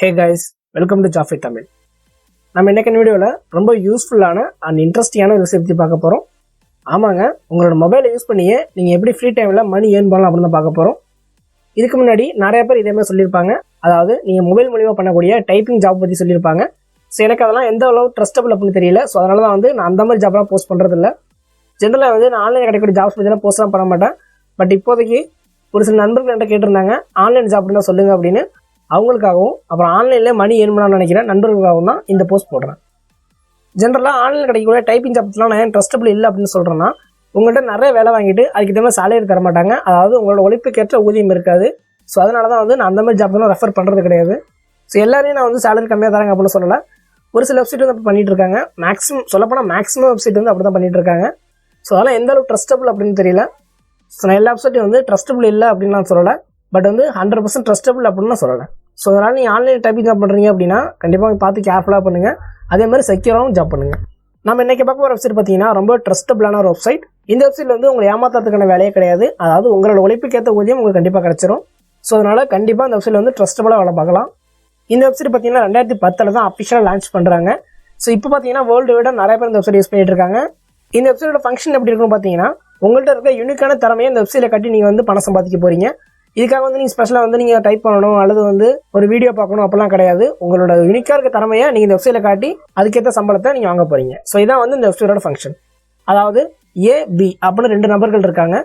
Hey guys, welcome to jobsfittamil. நம்ம இன்னைக்கு வீடியோல ரொம்ப யூஸ்ஃபுல்லான அண்ட் இன்ட்ரெஸ்டிங்கான ஒரு விஷயத்தை பார்க்க போறோம். ஆமாங்க, உங்களோட மொபைலை யூஸ் பண்ணியே நீங்க எப்படி ஃப்ரீ டைம்ல மணி ஏர்ன் பண்ணலாம் அப்படின்னு தான் பார்க்க போறோம். இதுக்கு முன்னாடி நிறைய பேர் இதே மாதிரி சொல்லியிருப்பாங்க. அதாவது நீங்க மொபைல் மூலமா பண்ணக்கூடிய டைப்பிங் ஜாப் பத்தி சொல்லியிருப்பாங்க. ஸோ எனக்கு அதெல்லாம் எந்த அளவு ட்ரஸ்டபிள் அப்படின்னு தெரியல. ஸோ அதனால தான் நான் அந்த மாதிரி ஜாப்லாம் போஸ்ட் பண்றது இல்லை. ஜென்ரலாக நான் ஆன்லைன் கிடைக்கக்கூடிய ஜாப்ஸ் பற்றிலாம் போஸ்ட்லாம் பண்ண மாட்டேன். பட் இப்போதைக்கு ஒரு சில நண்பர்கள் என்கிட்ட கேட்டிருந்தாங்க, ஆன்லைன் ஜாப் இருந்தால் சொல்லுங்க அப்படின்னு. அவங்களுக்காகவும் அப்புறம் ஆன்லைனில் மணி ஏர்ன் பண்ணலாம்னு நினைக்கிறேன் நண்பர்களுக்காகவும் தான் இந்த போஸ்ட் போடுறேன். ஜென்ரலாக ஆன்லைனில் கிடைக்கக்கூடிய டைப்பிங் ஜாப்ஸ்லாம் நான் ஏன் ட்ரஸ்டபிள் இல்லை அப்படின்னு சொல்கிறேன்னா, உங்கள்கிட்ட நிறைய வேலை வாங்கிட்டு அதுக்கு மாதிரி சேலரி தர மாட்டாங்க. அதாவது உங்களோட உழைப்புக்கேற்ற ஊதியம் இருக்காது. ஸோ அதனால தான் நான் அந்த மாதிரி ஜாப்லாம் ரெஃபர் பண்ணுறது கிடையாது. ஸோ எல்லாரையும் நான் சேலரி கம்மியாக தராங்க அப்படின்னு சொல்லலை. ஒரு சில வெப்சைட் அப்படி பண்ணிட்டு இருக்காங்க. மேக்ஸிமம் வெப்சைட் அப்படி தான் பண்ணிட்டு இருக்காங்க. ஸோ அதெல்லாம் எந்த அளவுக்கு ட்ரஸ்டபிள் அப்படின்னு தெரியல. ஸோ நான் எல்லா வெப்சைட்டையும் ட்ரஸ்டபிள் இல்லை அப்படின்னு நான் சொல்லலை. பட் 100% ட்ரஸ்டபிள் அப்படின்னு நான் சொல்லலை. ஸோ அதனால் நீங்கள் ஆன்லைன் டைப்பிங் ஜாப் பண்ணுறீங்க அப்படின்னா கண்டிப்பாக பார்த்து கேர்ஃபுல்லாக பண்ணுங்கள். அதே மாதிரி செக்யூராகவும் ஜாப் பண்ணுங்கள். நம்ம இன்றைக்கி பார்க்க போகிற வெப்சைட் பார்த்தீங்கன்னா ரொம்ப ட்ரஸ்டபிளான ஒரு வெப்சைட். இந்த வெப்சைட்டில் உங்களை ஏமாத்துறதுக்கான வேலையே கிடையாது. அதாவது உங்களோட உழைப்புக்கேற்ற ஊதியம் உங்களுக்கு கண்டிப்பாக கிடச்சிரும். ஸோ அதனால் கண்டிப்பாக இந்த வெப்சைட்டில் ட்ரஸ்டபிளாக வேலை பார்க்கலாம். இந்த வெப்சைட் பார்த்தீங்கன்னா 2010 தான் அஃபிஷியலாக லான்ச் பண்ணுறாங்க. ஸோ இப்போ பார்த்தீங்கன்னா வேர்ல்டு வைடாக நிறைய பேர் இந்த வெப்சைட் யூஸ் பண்ணிட்டு இருக்காங்க. இந்த வெப்சைட்டோட ஃபங்க்ஷன் எப்படி இருக்குன்னு பார்த்தீங்கன்னா, உங்கள்கிட்ட இருக்க யூனிக்கான திறமையை இந்த வெப்சைட்டில் கட்டி நீங்கள் பணம் சம்பாதிக்க போகிறீங்க. இதுக்காக நீங்கள் ஸ்பெஷலாக நீங்கள் டைப் பண்ணணும் அல்லது ஒரு வீடியோ பார்க்கணும் அப்படிலாம் கிடையாது. உங்களோட யூனிக்காக இருக்க திறமையை நீங்கள் இந்த வெப்சைட்டில் காட்டி அதுக்கேற்ற சம்பளத்தை நீங்கள் வாங்க போகிறீங்க. ஸோ இதான் இந்த வெப்சைட்டோட ஃபங்க்ஷன். அதாவது ஏ பி அப்படின்னு 2 நபர்கள் இருக்காங்க.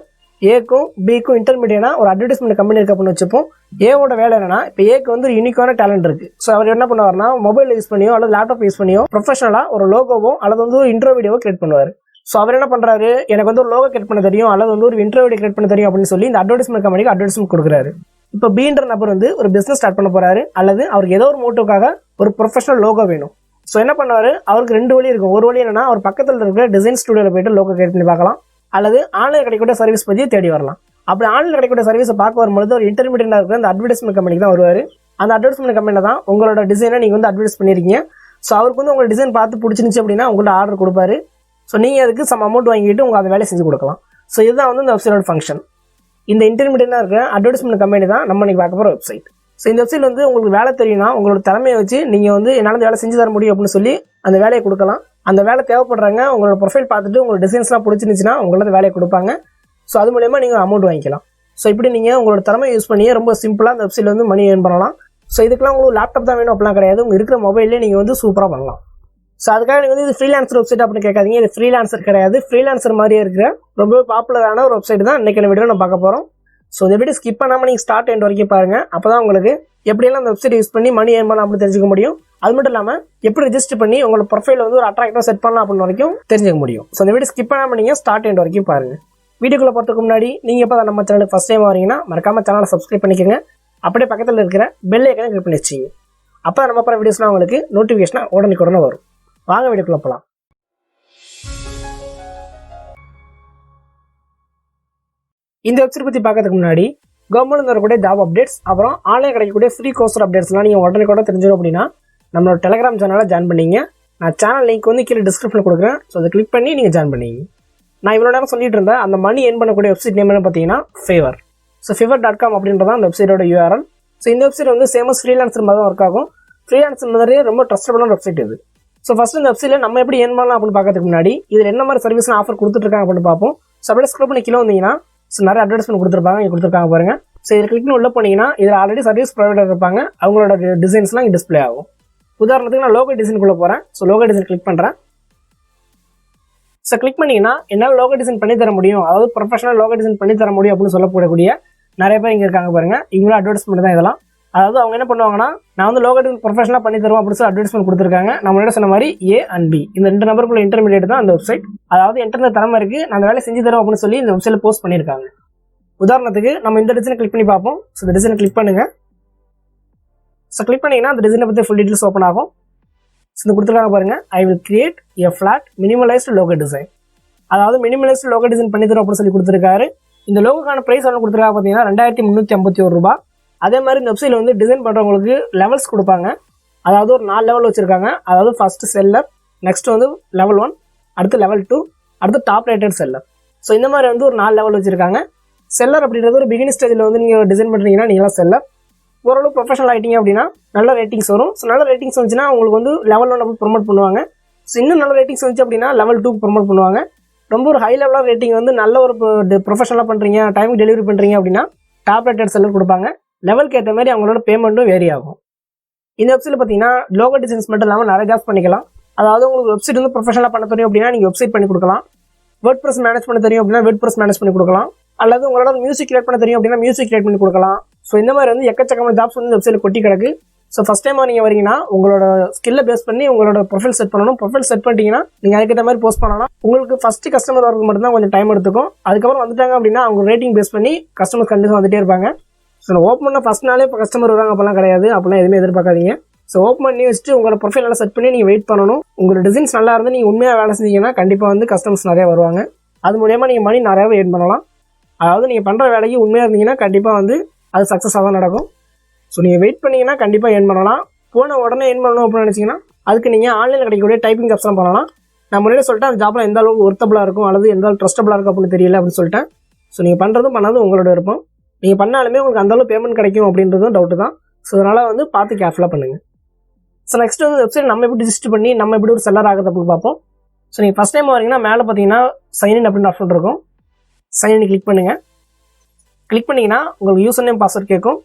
ஏக்கும் பிக்கும் இன்டர்மீடியனா ஒரு அட்வர்டைஸ்மெண்ட் கம்பெனி இருக்கு அப்படின்னு வச்சுப்போம். ஏவோட வேலை என்னன்னா, இப்போ ஏக்கு ஒரு யூனிக்கான டேலண்ட் இருக்கு. ஸோ அவர் என்ன பண்ணுவார்னா, மொபைல் யூஸ் பண்ணியோ அல்லது லேப்டாப் யூஸ் பண்ணியோ ப்ரொஃபஷனலாக ஒரு லோகோவோ அல்லது ஒரு இன்ட்ரோ வீடியோவோ கிரியேட் பண்ணுவார். ஸோ அவர் என்ன பண்ணுறாரு, எனக்கு ஒரு லோகோ கிரியேட் பண்ண தெரியும் அல்லது ஒரு இன்ட்ரோ வீடியோ கிரியேட் பண்ண தெரியும் அப்படின்னு சொல்லி இந்த அட்வர்டைஸ்மெண்ட் கம்பெனிக்கு அட்வர்டைஸ்மெண்ட் கொடுக்குறாரு. இப்போ பீன்ற நபர் ஒரு பிசினஸ் ஸ்டார்ட் பண்ண போறாரு அல்லது அவருக்கு ஏதோ ஒரு மோட்டிவ்காக ஒரு ப்ரொஃபஷனல் லோகோ வேணும். ஸோ என்ன பண்ணுவாரு, அவருக்கு 2 வழி இருக்கும். ஒரு வழி என்னன்னா, அவர் பக்கத்தில் இருக்கிற டிசைன் ஸ்டுடியோவில் போயிட்டு லோகோ கிரியேட் பண்ணி பார்க்கலாம். அல்லது ஆன்லைன் கிடைக்கக்கூடிய சர்வீஸ் பற்றி தேடி வரலாம். அப்படி ஆன்லைன் கிடைக்கக்கூடிய சர்வீஸை பார்க்க வரும்போது ஒரு இன்டர்மீடியட்டாக இருக்கிற அந்த அட்வர்டைஸ்மெண்ட் கம்பெனிக்கு தான் வருவார். அந்த அட்வர்டைஸ்மெண்ட் கம்பெனியில் தான் உங்களோட டிசைனை நீங்கள் அட்வர்டைஸ் பண்ணியிருக்கீங்க. ஸோ அவருக்கு உங்களோட டிசைன் பார்த்து பிடிச்சிருந்துச்சு அப்படின்னா உங்கள்ட்ட ஆர்டர் கொடுப்பாரு. ஸோ நீங்கள் அதுக்கு சம் அமௌண்ட் வாங்கிட்டு உங்களுக்கு அந்த வேலையை செஞ்சு கொடுக்கலாம். ஸோ இதுதான் இந்த வெப்சைட்டோட ஃபங்க்ஷன். இந்த இன்டர்மீடியட்டாக இருக்கிற அட்வர்டைஸ்மெண்ட் கம்பெனி தான் நம்ம இன்னைக்கு பார்க்க போகிற வெப்சைட். ஸோ இந்த வெப்சைட் உங்களுக்கு வேலை தெரியும்னா உங்களோட திறமையை வச்சு நீங்கள் என்னால் வேலை செஞ்சு தர முடியும் அப்படின்னு சொல்லி அந்த வேலையை கொடுக்கலாம். அந்த வேலை தேவைப்படுறாங்க. உங்களோட ப்ரொஃபைல் பார்த்துட்டு உங்களோட டிசைன்ஸ்லாம் பிடிச்சிருந்துச்சுன்னா உங்களோட வேலையை கொடுப்பாங்க. ஸோ அது மூலயமா நீங்கள் அமௌண்ட் வாங்கிக்கலாம். ஸோ இப்படி நீங்கள் உங்களோட திறமையை யூஸ் பண்ணி ரொம்ப சிம்பிளாக அந்த வெப்சைட்டில் மணி ஏர்ன் பண்ணலாம். ஸோ இதுக்கெல்லாம் உங்களுக்கு லேப்டாப் தான் வேணும் அப்படிலாம் கிடையாது. உங்கள் இருக்கிற மொபைல்லே நீங்கள் சூப்பராக பண்ணலாம். ஸோ அதுக்காக நீங்கள் இது ஃப்ரீலான்சர் வெப்சைட் அப்படின்னு கேட்காதீங்க. இது ஃப்ரீலான்சர் கிடையாது. ஃப்ரீலான்சர் மாதிரியே இருக்கிற ரொம்ப பாப்புலரான ஒரு வெப்சைட் தான் இன்றைக்கான வீடியோ நம்ம பார்க்க போகிறோம். ஸோ இந்த வீடியோ ஸ்கிப் பண்ணாமல் நீங்கள் ஸ்டார்ட் எண்ட் வரைக்கும் பாருங்கள். அப்போ தான் உங்களுக்கு எப்படியெல்லாம் அந்த வெப்சைட் யூஸ் பண்ணி மணி ஏர்ன் பண்ணலாம் அப்படின்னு தெரிஞ்சுக்க முடியும். அது மட்டும் இல்லாமல் எப்படி ரெஜிஸ்டர் பண்ணி உங்களோட ப்ரொஃபைல் ஒரு அட்ராக்டிவாக செட் பண்ணலாம் அப்படின்னு வரைக்கும் தெரிஞ்சுக்க முடியும். ஸோ இந்த வீடியோ ஸ்கிப் பண்ணாமல் நீங்கள் ஸ்டார்ட் எண்ட் வரைக்கும் பாருங்கள். வீடியோக்குள்ளே போகிறதுக்கு முன்னாடி நீங்கள் எப்போ நம்ம சேனலுக்கு ஃபஸ்ட் டைம் வரீங்கன்னா மறக்காம சேனலை சப்ஸ்கிரைப் பண்ணிக்கோங்க. அப்படியே பக்கத்தில் இருக்கிற பெல் ஐக்கனை கிளிக் பண்ணி வச்சுங்க. அப்போ நம்ம போகிற வீடியோஸ்லாம் உங்களுக்கு நோட்டிஃபிகேஷனாக உடனே வரும். வாங்க வீடியோக்குள்ள போகலாம். இந்த வெப்சைட் பற்றி பார்க்கறதுக்கு முன்னாடி கவர்மெண்ட் வரக்கூடிய ஜாப் அப்டேட்ஸ் அப்புறம் ஆன்லைன் கிடைக்கக்கூடிய ஃப்ரீ கோர்ஸ் அப்டேட்ஸ்லாம் நீங்கள் உடனே தெரிஞ்சிடும் அப்படின்னா நம்மளோட டெலிகிராம் சேனலில் ஜாயின் பண்ணிங்க. நான் சேனல் லிங்க் கீழே டிஸ்கிரிப்ஷனில் கொடுக்குறேன். ஸோ அதை கிளிக் பண்ணி நீங்கள் ஜாயின் பண்ணிங்க. நான் இவ்வளோ நேரம் சொல்லிட்டு இருந்தேன் அந்த மணி ஏர்ன் பண்ணக்கூடிய வெப்சைட் நேம் என்ன பார்த்தீங்கன்னா ஃபேவர். ஸோ fiverr.com அப்படின்றதான் அந்த வெப்சைட்டோட URL. ஸோ இந்த வெப்சைட் சேமஸ் ஃப்ரீலான்சர் மாதிரி தான் ஒர்க் ஆகும். ஃப்ரீலான்சர் மாதிரியே ரொம்ப ட்ரஸ்டபிளான வெப்சைட் இது. ஸோ ஃபஸ்ட்டு இந்த வெப்சைட்டில் நம்ம எப்படி ஏர்ன் பண்ணலாம் அப்படின்னு பார்க்கறதுக்கு முன்னாடி இதில் என்ன மாதிரி சர்வீஸ்லாம் ஆஃபர் கொடுத்துருக்காங்க அப்படின்னு பார்ப்போம். ஸோ அப்படியே ஸ்க்ரோல் பண்ணி கீழே வந்தீங்கன்னா நிறைய அட்வர்டைஸ்மெண்ட் கொடுத்துருக்காங்க பாருங்க. ஸோ இதில் கிளிக் உள்ள போனீங்கன்னா இதில் ஆல்ரெடி சர்வீஸ் ப்ரொவைடர் இருப்பாங்க. அவங்களோட டிசைன்ஸ்லாம் இங்கே டிஸ்பிளே ஆகும். உதாரணத்துக்கு நான் லோகோ டிசைனுக்குள்ளே போகிறேன். ஸோ லோகோ டிசைன் கிளிக் பண்ணுறேன். ஸோ கிளிக் பண்ணிங்கன்னா என்னால் லோகோ டிசைன் பண்ணி தர முடியும், அதாவது ப்ரொஃபஷனல் லோகோ டிசைன் பண்ணி தர முடியும் அப்படின்னு சொல்லக்கூடிய நிறைய பேர் இங்கே இருக்காங்க பாருங்க. இவங்களும் அட்வர்டைஸ்மெண்ட் தான் இதெல்லாம். அதாவது அவங்க என்ன பண்ணுவாங்கன்னா, நான் லோகோ டிசைன் ப்ரொஃபஷனலாக பண்ணி தருவோம் அப்படின்னு சொல்லி அட்வர்டைஸ்மெண்ட் கொடுத்துருக்காங்க. நம்மளோட சொன்ன மாதிரி ஏ அண்ட் பி இந்த 2 நபருக்குள்ள இன்டர்மீடியேட் தான் அந்த வெப்சைட். அதாவது என்டர்நெட் திறமை இருக்குது, நான் அந்த வேலை செஞ்சு தரோம் அப்படின்னு சொல்லி இந்த வெப்சைட்டில் போஸ்ட் பண்ணியிருக்காங்க. உதாரணத்துக்கு நம்ம இந்த டிசைனை கிளிக் பண்ணி பார்ப்போம். ஸோ இந்த டிசைனை கிளிக் பண்ணுங்க. ஸோ கிளிக் பண்ணிங்கன்னா அந்த டிசைனை பற்றி ஃபுல் டீட்டெயில்ஸ் ஓப்பன் ஆகும். ஸோ இந்த கொடுத்துருக்காங்க பாருங்க, I will create a flat minimalist logo design. அதாவது மினிமலைஸ்டு லோகோ டிசைன் பண்ணி தரும் அப்படின்னு சொல்லி கொடுத்துருக்காரு. இந்த லோகோக்கான ப்ரைஸ் எவ்வளோ கொடுத்துருக்காங்க பார்த்தீங்கன்னா 2351 ரூபாய். அதே மாதிரி இந்த வெப்சைட்டில் டிசைன் பண்ணுறவங்களுக்கு லெவல்ஸ் கொடுப்பாங்க. அதாவது ஒரு 4 லெவல் வச்சுருக்காங்க. அதாவது ஃபஸ்ட்டு செல்லர், நெக்ஸ்ட் லெவல் 1, அடுத்து லெவல் 2, அடுத்து டாப் ரேட்டட் செல்லர். ஸோ இந்த மாதிரி ஒரு 4 லெவல் வச்சுருக்காங்க. செல்லர் அப்படின்றது ஒரு பிகினிங் ஸ்டேஜில் நீங்கள் டிசைன் பண்ணுறீங்கன்னா நீங்களாம் செல்லர். ஓரளவு ப்ரொஃபஷனல் ஆகிட்டீங்க அப்படின்னா நல்ல ரேட்டிங்ஸ் வரும். ஸோ நல்ல ரேட்டிங்ஸ் வந்துச்சுன்னா உங்களுக்கு வந்து லெவல் 1 நம்ம ப்ரொமோட் பண்ணுவாங்க. ஸோ இன்னும் நல்ல ரேட்டிங்ஸ் வந்துச்சு அப்படின்னா லெவல் 2 ப்ரொமோட் பண்ணுவாங்க. ரொம்ப ஒரு ஹை லெவலாக ரேட்டிங் வந்து நல்ல ஒரு ப்ரொஃபஷனலாக பண்ணுறீங்க, டைமுக்கு டெலிவரி பண்ணுறீங்க அப்படின்னா டாப் ரேட்டட் செல்லர் கொடுப்பாங்க. லெவலுக்கு ஏற்ற மாதிரி அவங்களோட பேமெண்ட்டும் வேரி ஆகும். இந்த வெப்சைட்டில் பார்த்தீங்கன்னா லோகோ டிசைன்ஸ் மட்டும் இல்லாமல் நிறைய ஜாப்ஸ் பண்ணிக்கலாம். அதாவது உங்களுக்கு வெப்சைட் வந்து ப்ரொஃபஷனலாக பண்ண தெரியும் அப்படின்னா நீங்கள் வெப்சைட் பண்ணி கொடுக்கலாம். வேர்ட் ப்ரெஸ் மேனேஜ் பண்ண தெரியும் அப்படின்னா வேர்ட் ப்ரெஸ் மேனேஜ் பண்ணி கொடுக்கலாம். அல்லது உங்களோட மியூசிக் கிரியேட் பண்ண தெரியும் அப்படின்னா மியூசிக் கிரியேட் பண்ணி கொடுக்கலாம். ஸோ இந்த மாதிரி வந்து எக்கச்சக்கமான ஜாப்ஸ் வந்து வெப்சைட்டில் கொட்டி கிடக்கு. ஸோ ஃபஸ்ட் டைம் நீங்கள் வரீங்கன்னா உங்களோட ஸ்கில்லை பேஸ் பண்ணி உங்களோட ப்ரொஃபைல் செட் பண்ணணும். ப்ரொஃபைல் செட் பண்ணிட்டீங்கன்னா நீங்கள் அதுக்கேற்ற மாதிரி போஸ்ட் பண்ணலாம். உங்களுக்கு ஃபஸ்ட்டு கஸ்டமர் வரதுக்கு மட்டும் தான் கொஞ்சம் டைம் எடுத்துக்கும். அதுக்கப்புறம் வந்துட்டாங்க அப்படின்னா அவங்க ரேட்டிங் பேஸ் பண்ணி கஸ்டமர் கண்டிப்பாக வந்துட்டே இருப்பாங்க. ஸோ ஓப்பன் பண்ண ஃபஸ்ட் நாளே இப்போ கஸ்டமர் வராங்க அப்படிலாம் கிடையாது. அப்படிலாம் எதுவுமே எதிர்பார்க்காதீங்க. ஸோ ஓப்பன் பண்ணி வச்சுட்டு உங்களோட ப்ரொஃபைல் நல்லா செட் பண்ணி நீங்கள் வெயிட் பண்ணணும். உங்களோட டிசைன்ஸ் நல்லா இருந்து நீங்கள் உண்மையாக வேலை செஞ்சீங்கன்னா கண்டிப்பாக வந்து கஸ்டமர்ஸ் நிறையா வருவாங்க. அது மூலயமா நீங்கள் மணி நிறையாவே ஏர்ன் பண்ணலாம். அதாவது நீங்கள் பண்ணுற வேலைக்கு உண்மையாக இருந்தீங்கன்னா கண்டிப்பாக வந்து அது சக்ஸஸாக தான் நடக்கும். ஸோ நீங்கள் வெயிட் பண்ணிங்கன்னா கண்டிப்பாக ஏர்ன் பண்ணலாம். போன உடனே ஏர்ன் பண்ணணும் அப்படின்னு நினச்சிங்கன்னா அதுக்கு நீங்கள் ஆன்லைனில் கிடைக்கக்கூடிய டைப்பிங் ஜாப்ஸ்லாம் பண்ணலாம். நான் முன்னாடியே சொல்லிட்டேன் அந்த ஜாப்பில் எந்த அளவுக்கு ஒர்த்தபுளாக இருக்கும் அல்லது எந்த அளவுக்கு ட்ரஸ்டபுளாக இருக்கும் அப்படின்னு தெரியல அப்படின்னு சொல்லிட்டேன். ஸோ நீங்கள் பண்ணுறதும் பண்ணாலும் உங்களோட விருப்பம். நீங்கள் பண்ணாலுமே உங்களுக்கு அந்தளவு பேமெண்ட் கிடைக்கும் அப்படின்றதும் டவுட்டு தான். ஸோ அதனால் வந்து பார்த்து கேர்ஃபுல்லாக பண்ணுங்கள். ஸோ நெக்ஸ்ட் வந்து வெப்சைட் நம்ம எப்படி ரிஜிஸ்டர் பண்ணி நம்ம எப்படி ஒரு செல்லர் ஆகுது அப்படின்னு பார்ப்போம். ஸோ நீங்கள் ஃபஸ்ட் டைம் வரீங்கன்னா மேலே பார்த்தீங்கன்னா சைன்இன் அப்படின்னு ஆப்ஷன் இருக்கும். சைன்இன் கிளிக் பண்ணுங்கள். கிளிக் பண்ணிங்கன்னா உங்களுக்கு யூசர் நேம் பாஸ்வேர்ட் கேட்கும்.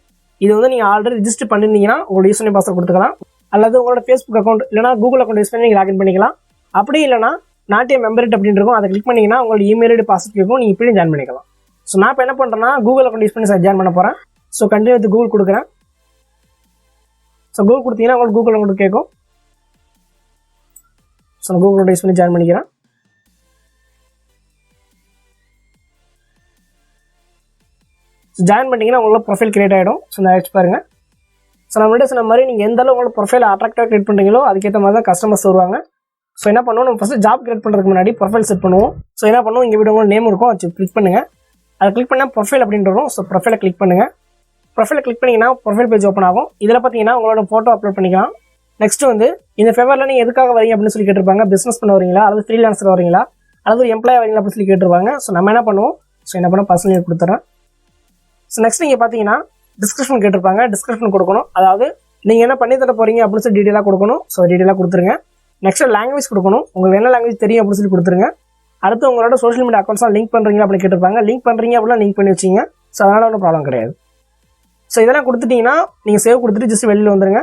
இது வந்து நீங்கள் ஆல்ரெடி ரிஜிஸ்டர் பண்ணியிருந்தீங்கன்னா உங்களோட யூசர் நேம் பாஸ்வேர்ட் கொடுத்துக்கலாம். அல்லது உங்களோட ஃபேஸ்புக் அக்கௌண்ட் இல்லைனா கூகுள் அக்கௌண்ட் யூஸ் பண்ணி நீங்கள் லாகின் பண்ணிக்கலாம். அப்படி இல்லைனா நாட்டிய மெம்பர்ட் அப்படின்னு இருக்கும். அதை கிளிக் பண்ணிங்கன்னா உங்களோட இமெயில் ஐடி பாஸ்வேர்ட் கேட்கும். நீங்கள் இப்படியும் ஜாயின் பண்ணிக்கலாம். ஸோ நான் இப்போ என்ன பண்ணுறேன்னா கூகுள் அக்கௌண்ட் யூஸ் பண்ணி ஜாயின் பண்ண போகிறேன். ஸோ கண்டினியூ வித் கூகுள் கொடுக்குறேன். ஸோ கூகுள் கொடுத்தீங்கன்னா உங்களுக்கு கூகுள் அக்கௌண்ட் கேட்கும். ஸோ நான் கூகுள் அக்கௌண்ட் யூஸ் பண்ணி ஜாயின் பண்ணிக்கிறேன். ஸோ ஜாயின் பண்ணிங்கன்னா உங்களோட ப்ரொஃபைல் கிரியேட் ஆகிடும். ஸோ நான் வச்சு பாருங்கள். ஸோ நான் முன்னாடி சொன்ன மாதிரி நீங்கள் எந்த அளவு உங்களோட ப்ரொஃபைல் அட்ராக்டாக கிரியேட் பண்ணுறீங்களோ அதுக்கேற்ற மாதிரி தான் கஸ்டமர்ஸ் வருவாங்க. ஸோ என்ன பண்ணுவோம், நம்ம ஃபஸ்ட்டு ஜாப் கிரியேட் பண்ணுறதுக்கு முன்னாடி ப்ரொஃபைல் செட் பண்ணுவோம். ஸோ என்ன பண்ணுவோம், இங்கே வீடியோ நேம் இருக்கும், அது கிளிக் பண்ணுங்கள். அதை கிளிக் பண்ணால் ப்ரொஃபைல் அப்படின்ட்டு வரும். ஸோ ப்ரொஃபைலை கிளிக் பண்ணுங்கள். ப்ரொஃபைலை கிளிக் பண்ணிங்கன்னா ப்ரொஃபைல் பேஜ் ஓப்பன் ஆகும். இதில் பார்த்தீங்கன்னா உங்களோட ஃபோட்டோ அப்லோட் பண்ணிக்கலாம். நெக்ஸ்ட் வந்து இந்த ஃபேவரில் நீங்கள் எதுக்காக வரீங்க அப்படின்னு சொல்லி கேட்டிருப்பாங்க. பிஸ்னஸ் பண்ண வரீங்களா அல்லது ஃப்ரீலான்சர் வரீங்களா அல்லது எம்ப்ளாய் வரீங்களா அப்படின்னு சொல்லி கேட்டிருப்பாங்க. ஸோ நம்ம என்ன பண்ணுவோம், ஸோ என்ன பண்ண பர்சனல் கொடுத்துட்றேன். ஸோ நெக்ஸ்ட் நீங்கள் பார்த்தீங்கன்னா டிஸ்கிரிப்ஷன் கேட்டிருப்பாங்க. டிஸ்கிரிப்ஷன் கொடுக்கணும். அதாவது நீங்கள் என்ன பண்ணி தர போகிறீங்க அப்படின்னு சொல்லி டீட்டெயிலாக கொடுக்கணும். ஸோ டீட்டெயிலாக கொடுத்துருங்க. நெக்ஸ்ட் லாங்குவேஜ் கொடுக்கணும். உங்களுக்கு என்ன லாங்குவேஜ் தெரியும் அப்படின்னு சொல்லி கொடுத்துருங்க. அடுத்து உங்களோட சோஷியல் மீடியா அக்கௌண்ட்ஸ்லாம் லிங்க் பண்ணுறீங்க அப்படின்னு கேட்டிருப்பாங்க. லிங்க் பண்ணுறீங்க அப்படின்னா லிங்க் பண்ணி வச்சிங்க. ஸோ அதனால் ஒன்றும் ப்ராப்ளம் கிடையாது. ஸோ இதெல்லாம் கொடுத்துட்டிங்கன்னா நீங்கள் சேவ் கொடுத்துட்டு ஜஸ்ட் வெளியில் வந்துருங்க.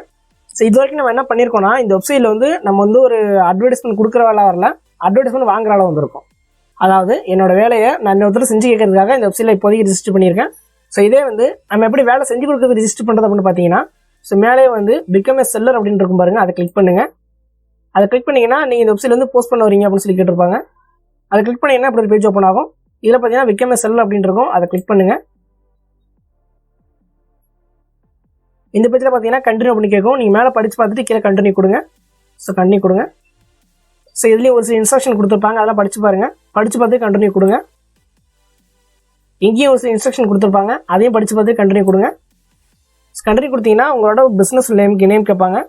ஸோ இது வரைக்கும் நம்ம என்ன பண்ணியிருக்கோம்னா இந்த வெப்சைட்டில் வந்து நம்ம வந்து ஒரு அட்வர்டைஸ்மெண்ட் கொடுக்குற வேலை வரல, அட்வர்டைஸ்மெண்ட் வாங்குற அளவு வந்திருக்கும். அதாவது என்னோட வேலையை நான் இன்னொருத்தர் செஞ்சு கேட்கறதுக்காக இந்த வெப்சைட்டில் இப்போதைக்கு ரிஜிஸ்டர் பண்ணியிருக்கேன். ஸோ இதே வந்து நம்ம எப்படி வேலை செஞ்சு கொடுக்குறது ரிஜிஸ்டர் பண்ணுறது அப்படின்னு பார்த்தீங்கன்னா ஸோ மேலே வந்து பிகம் ஏ செல்லர் அப்படின்னு இருக்கும் பாருங்கள். அதை கிளிக் பண்ணுங்கள். அதை கிளிக் பண்ணிங்கன்னா நீங்கள் இந்த வெப்சைட் வந்து போஸ்ட் பண்ண வரீங்க அப்படின்னு சொல்லி கேட்டிருப்பாங்க. அதை கிளிக் பண்ணிங்கன்னா அப்படி ஒரு பேஜ் ஓப்பன் ஆகும். இதில் பார்த்தீங்கன்னா பிகம் ஏ செல்லர் அப்படின்னு இருக்கும். அதை கிளிக் பண்ணுங்கள். இந்த பேஜில் பார்த்தீங்கன்னா கண்டினியூ பண்ணி கேட்கும். நீங்கள் மேலே படித்து பார்த்துட்டு கீழே கண்டினியூ கொடுங்க. ஸோ கண்டினியூ கொடுங்க. ஸோ இதுலேயும் ஒரு சில இன்ஸ்ட்ரக்ஷன் கொடுத்துருப்பாங்க. அதெல்லாம் படித்து பாருங்கள். படித்து பார்த்து கண்டினியூ கொடுங்க. இங்கேயும் ஒரு சில இன்ஸ்ட்ரக்ஷன் கொடுத்துருப்பாங்க. அதையும் படித்து பார்த்து கண்டினியூ கொடுங்க. கண்டினியூ கொடுத்தீங்கன்னா உங்களோட பிஸ்னஸ் நேம் கேட்பாங்க.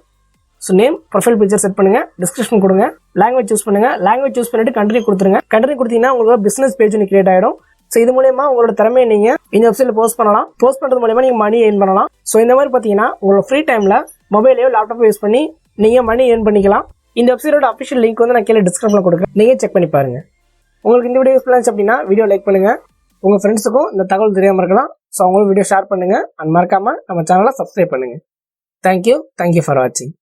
So name, profile picture set பண்ணுங்கள். டிஸ்கிரிப்ஷன் கொடுங்க. லாங்குவேஜ் சூஸ் பண்ணுங்கள். லாங்குவேஜ் சூஸ் பண்ணிட்டு கண்டினியூ கொடுத்துருங்க. கண்டினியூ கொடுத்தீங்கன்னா உங்களோட பிஸ்னஸ் பேஜ் ஒன்று கிரியேட் ஆகிடும். ஸோ இது மூலமா உங்களோட திறமையை நீங்கள் இந்த வெப்சைட்டில் போஸ்ட் பண்ணலாம். போஸ்ட் பண்ணுறது மூலமா நீங்கள் மணி ஏர்ன் பண்ணலாம். ஸோ இந்த மாதிரி பார்த்தீங்கன்னா உங்களோட ஃப்ரீ டைமில் மொபைலையோ லேப்டாப்போ யூஸ் பண்ணி நீங்கள் மணி ஏர்ன் பண்ணிக்கலாம். இந்த வெப்சைட்டோட அஃபிஷியல் லிங்க் வந்து நான் கீழே டிஸ்கிரிப்ஷனில் கொடுக்குறேன். நீங்கள் செக் பண்ணி பாருங்கள். உங்களுக்கு இந்த வீடியோ யூஸ்ஃபுல்லாக இருந்துச்சு அப்படின்னா வீடியோ லைக் பண்ணுங்கள். உங்கள் ஃப்ரெண்ட்ஸுக்கும் இந்த தகவல் தெரியாமல் இருக்கலாம். ஸோ அவங்களும் வீடியோ ஷேர் பண்ணுங்கள். அண்ட் மறக்காமல் நம்ம சேனலை சப்ஸ்கிரைப் பண்ணுங்கள். தேங்க்யூ ஃபார் வாட்சிங்.